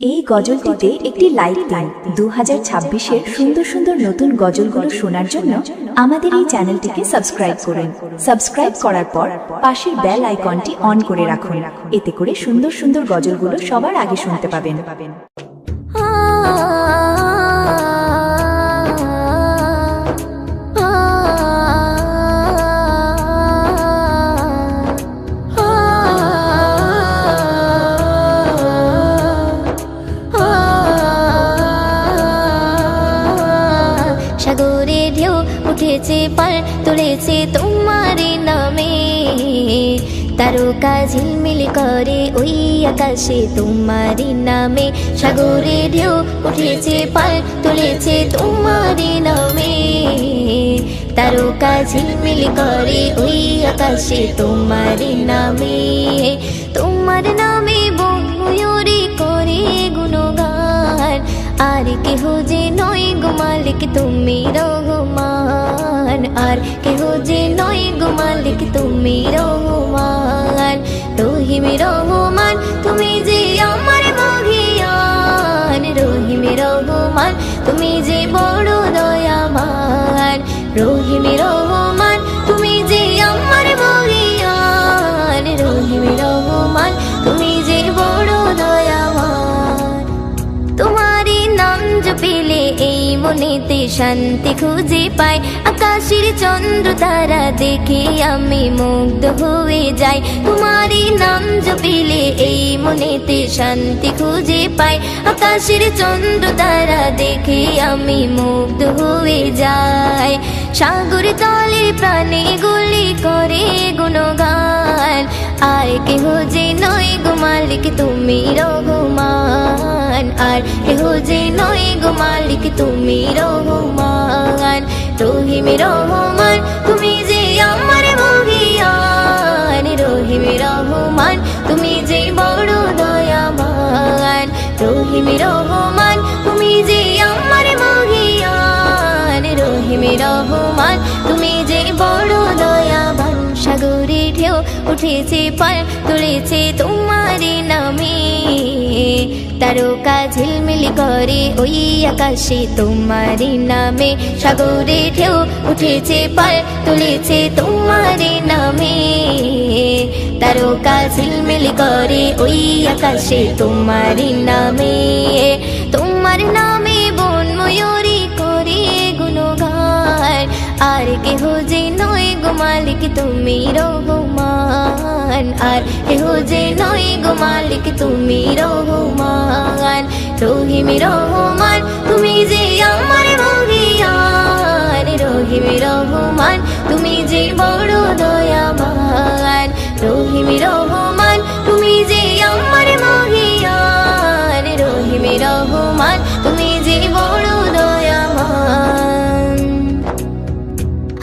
এই গজলটিতে একটি লাইক দিন। 2026-এর সুন্দর সুন্দর নতুন গজলগুলো শোনার জন্য আমাদের এই চ্যানেলটিকে সাবস্ক্রাইব করুন। সাবস্ক্রাইব করার পর পাশের বেল আইকনটি অন করে রাখুন, এতে করে সুন্দর সুন্দর গজলগুলো সবার আগে শুনতে পাবেন। সাগরে ঢেউ উঠেছে পার তুলেছে তোমার নামে, তারকা ঝিলমিল করে ওই আকাশে তোমার নামে। সাগরে ঢেউ উঠেছে পার তুলেছে তোমার নামে, তারকা ঝিলমিল করে ওই আকাশে তোমার নামে। তোমার নামে বন ময়ূরী করে গুণগান, আর কেহ যে নয় গো মালিক তুমি রহমান, আর কেহ যে নয় গো মালিক তুমি রহমান। রহিম রহমান তুমি যে আমার মহিয়ান, রহিম রহমান তুমি যে বড় দয়াবান। রহিম রহমান তুমি যে আমার মহিয়ান, রহিম রহমান তুমি যে বড় দয়াবান। তোমারই নাম জপিলে এই মনেতে শান্তি খুঁজে পাই, আকাশের চন্দ্র তারা দেখে আমি মুগ্ধ হয়ে যাই। তোমারই নাম জপিলে এই মনেতে শান্তি খুঁজে পাই, আকাশের চন্দ্র তারা দেখে আমি মুগ্ধ হয়ে যাই। সাগর তলে প্রাণে গুলি করে গুণগান, আর কেহ যে নয় গো মালিক তুমি রহমান, আর কেহ যে নয় গো মালিক তুমি রহমান। রহিম রহমান তুমি যে আমার মহিয়ান, রহিম রহমান তুমি যে বড় দয়াবান। রহিম রহমান তুমি যে আমার মহিয়ান, রহিম রহমান তুমি যে বড় দয়াবান। সাগরে ঢেউ উঠেছে পার তুলেছে তোমার নামে, তারকা ঝিলমিল করে ওই আকাশে তোমার নামে। সাগরে ঢেউ উঠেছে পার তুলেছে তোমার নামে, তারকা ঝিলমিল করে ওই আকাশে তোমার নামে। তোমার নামে বন ময়ূরী করে গুণগান, আর কেহ যে নয় গো মালিক তুমি রহমান, আর কেহ যে নয় গো মালিক তুমি রহমান। রহিম রহমান তুমি যে আমার মহিয়ান, রহিম রহমান তুমি যে বড় দয়াবান। রহিম রহমান তুমি যে আমার মহিয়ান, রহিম রহমান তুমি যে বড় দয়াবান।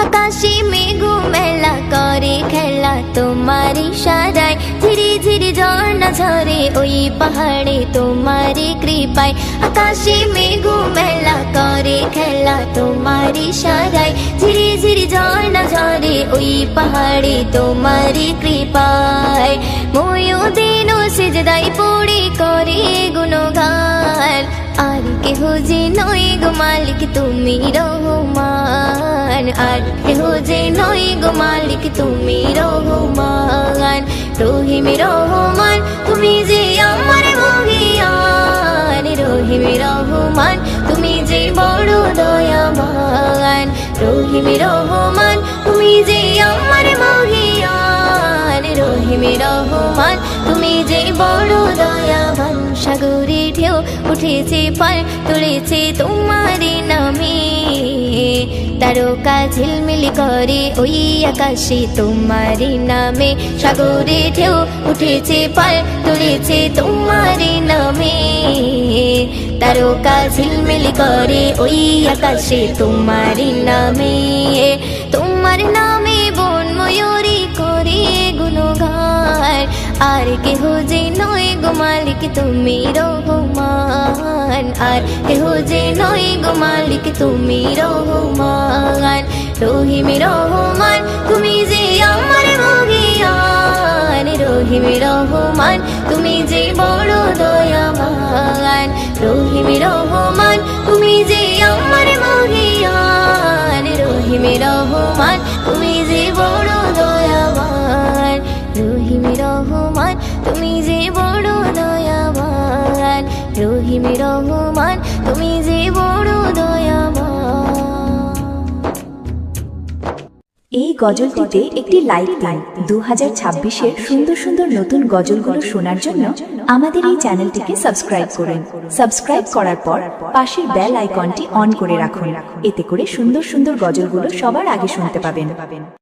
আকাশে মেঘ মেলা করে খেলা তোমার ইশারায়, ধীরে ধীরে ঝর্ণা ঝরে ওই পাহাড়ে তোমার কৃপায়। আকাশে মেঘ মেলা করে খেলা তোমার ইশারায়, ধীরে ধীরে ঝর্ণা ঝরে ওই পাহাড়ে তোমার কৃপায়। ময়ূদিন সিজদায় পড়ে করে গুণগান, আর কেহ যে নয় গো মালিক তুমি রহমান, আর কেহ যে নয় গো মালিক তুমি রহমান। রহিম রহমান তুমি যে আমার মহিয়ান, রহিম রহমান তুমি যে বড় দয়াবান। রহিম রহমান তুমি যে আমার মহিয়ান, রহিম রহমান তুমি যে বড় দয়াবান। সাগরে ঢেউ উঠেছে পার তুলেছে তোমার নামে, তারকা ঝিলমিল করে ওই আকাশে তোমার নামে। সাগরে ঢেউ উঠেছে পার তুলেছে তোমার নামে, তারকা ঝিলমিল করে ওই আকাশে তোমার নামে। তোমার নামে বন ময়ূরী করে গুণগান, আর কেহ যে নয় গো মালিক তুমি রহমান, আর কেহ যে নয় গো মালিক তুমি রহমান। রহিম রহমান তুমি যে আমার মহিয়ান, রহিম রহমান তুমি যে বড় দয়াবান। রহিমে রহমান তুমি যে বড় দয়াবান। এই গজলটিতে একটি লাইক দিন। 2026-এর সুন্দর সুন্দর নতুন গজলগুলো শোনার জন্য আমাদের এই চ্যানেলটিকে সাবস্ক্রাইব করুন। সাবস্ক্রাইব করার পর পাশের বেল আইকনটি অন করে রাখুন, এতে করে সুন্দর সুন্দর গজলগুলো সবার আগে শুনতে পাবেন।